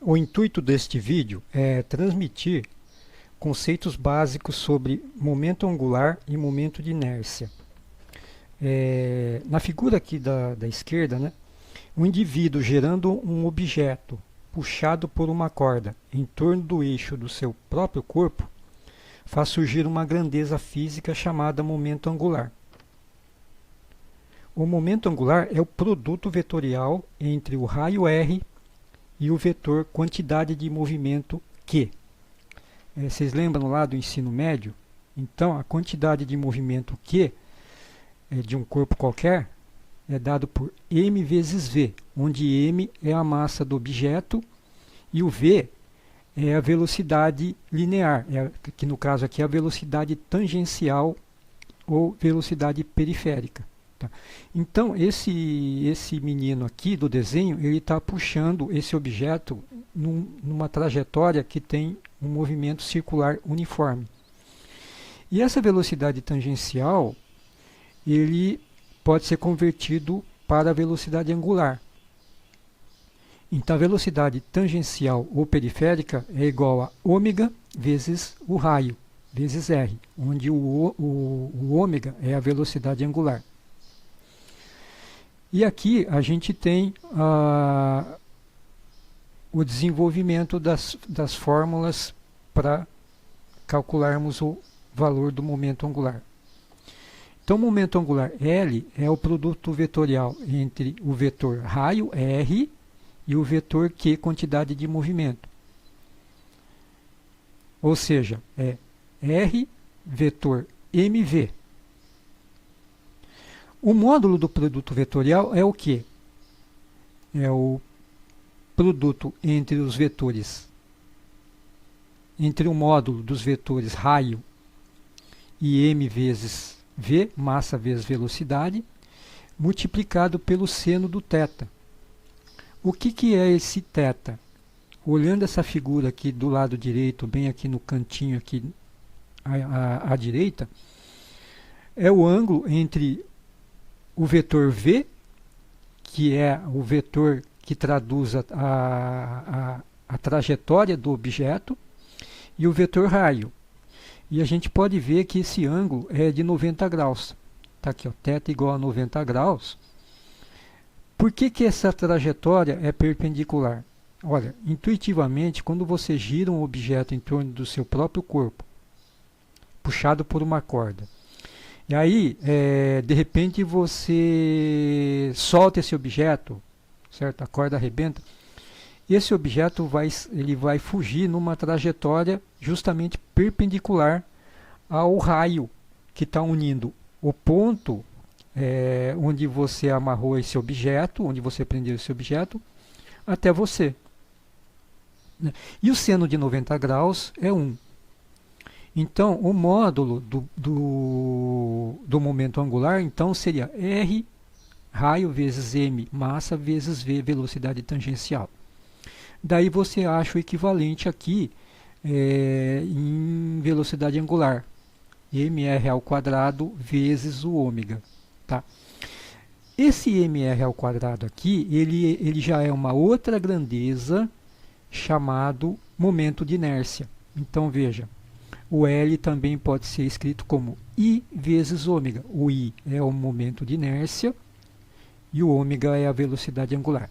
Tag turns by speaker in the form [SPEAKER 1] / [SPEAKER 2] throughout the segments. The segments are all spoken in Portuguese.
[SPEAKER 1] O intuito deste vídeo é transmitir conceitos básicos sobre momento angular e momento de inércia. Na figura aqui da esquerda, né, um indivíduo gerando um objeto puxado por uma corda em torno do eixo do seu próprio corpo faz surgir uma grandeza física chamada momento angular. O momento angular é o produto vetorial entre o raio r e o vetor quantidade de movimento Q. Vocês lembram lá do ensino médio? Então, a quantidade de movimento Q de um corpo qualquer é dado por m vezes v, onde m é a massa do objeto e o v é a velocidade linear, que no caso aqui é a velocidade tangencial ou velocidade periférica. Tá? Então, esse menino aqui do desenho, ele está puxando esse objeto numa trajetória que tem um movimento circular uniforme. E essa velocidade tangencial, ele pode ser convertido para a velocidade angular. Então, a velocidade tangencial ou periférica é igual a ômega vezes o raio, vezes r, onde o ômega é a velocidade angular. E aqui a gente tem o desenvolvimento das fórmulas para calcularmos o valor do momento angular. Então, o momento angular L é o produto vetorial entre o vetor raio R e o vetor Q, quantidade de movimento. Ou seja, é R vetor MV. O módulo do produto vetorial é o quê? É o produto entre os vetores, entre o módulo dos vetores raio e m vezes v, massa vezes velocidade, multiplicado pelo seno do θ. O que é esse θ? Olhando essa figura aqui do lado direito, bem aqui no cantinho aqui à direita, é o ângulo entre o vetor v, que é o vetor que traduz a trajetória do objeto, e o vetor raio. E a gente pode ver que esse ângulo é de 90 graus. Está aqui, ó, θ igual a 90 graus. Por que essa trajetória é perpendicular? Olha, intuitivamente, quando você gira um objeto em torno do seu próprio corpo, puxado por uma corda, e aí, de repente, você solta esse objeto, certo? A corda arrebenta. Esse objeto ele vai fugir numa trajetória justamente perpendicular ao raio que está unindo o ponto onde você amarrou esse objeto, onde você prendeu esse objeto, até você. E o seno de 90 graus é 1. Então, o módulo do momento angular então seria R raio vezes m, massa, vezes v, velocidade tangencial. Daí você acha o equivalente aqui em velocidade angular, mr ao quadrado vezes o ômega. Tá? Esse mr ao quadrado aqui, ele já é uma outra grandeza chamado momento de inércia. Então, veja, o L também pode ser escrito como I vezes ômega. O I é o momento de inércia e o ômega é a velocidade angular.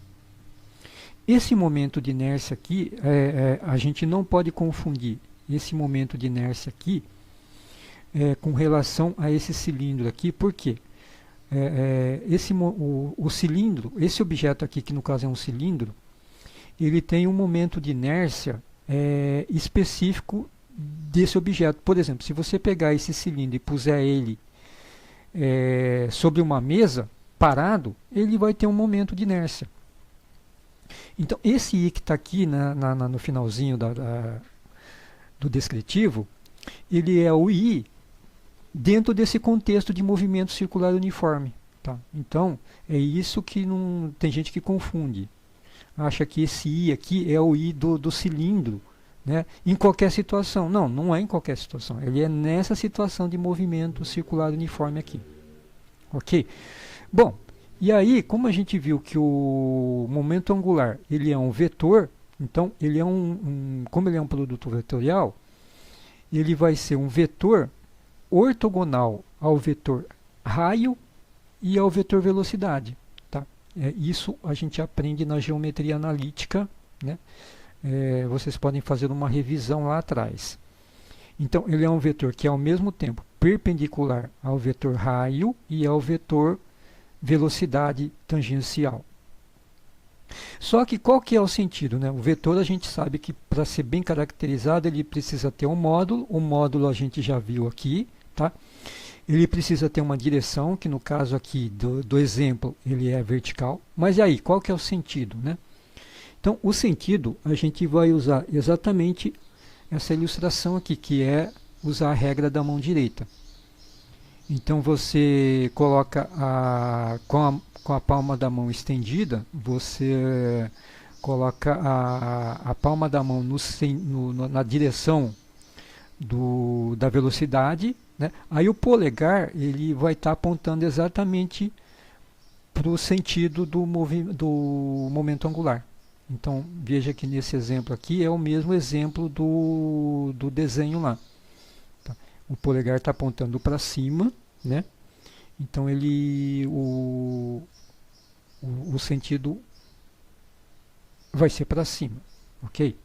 [SPEAKER 1] Esse momento de inércia aqui, a gente não pode confundir esse momento de inércia aqui com relação a esse cilindro aqui. Por quê? O cilindro, esse objeto aqui, que no caso é um cilindro, ele tem um momento de inércia específico desse objeto. Por exemplo, se você pegar esse cilindro e puser ele sobre uma mesa, parado, ele vai ter um momento de inércia. Então, esse I que está aqui no finalzinho do descritivo, ele é o I dentro desse contexto de movimento circular uniforme. Tá? Então, é isso que tem gente que confunde. Acha que esse I aqui é o I do cilindro, né, em qualquer situação. Não, não é em qualquer situação. Ele é nessa situação de movimento circular uniforme aqui. Ok? Bom, e aí, como a gente viu que o momento angular ele é um vetor, Então, ele é como ele é um produto vetorial, ele vai ser um vetor ortogonal ao vetor raio e ao vetor velocidade. Tá? Isso a gente aprende na geometria analítica, né? Vocês podem fazer uma revisão lá atrás. Então, ele é um vetor que é ao mesmo tempo perpendicular ao vetor raio e ao vetor velocidade tangencial. Só que qual que é o sentido, né? O vetor a gente sabe que para ser bem caracterizado ele precisa ter um módulo. O módulo a gente já viu aqui, tá? Ele precisa ter uma direção, que no caso aqui do exemplo ele é vertical. Mas e aí, qual que é o sentido, né? Então, o sentido a gente vai usar exatamente essa ilustração aqui, que é usar a regra da mão direita. Então, você coloca com a palma da mão estendida, você coloca a palma da mão na direção da velocidade, né? Aí o polegar ele vai estar apontando exatamente para o sentido do momento angular. Então, veja que nesse exemplo aqui é o mesmo exemplo do desenho lá. Tá? O polegar está apontando para cima, né? Então, o sentido vai ser para cima, ok?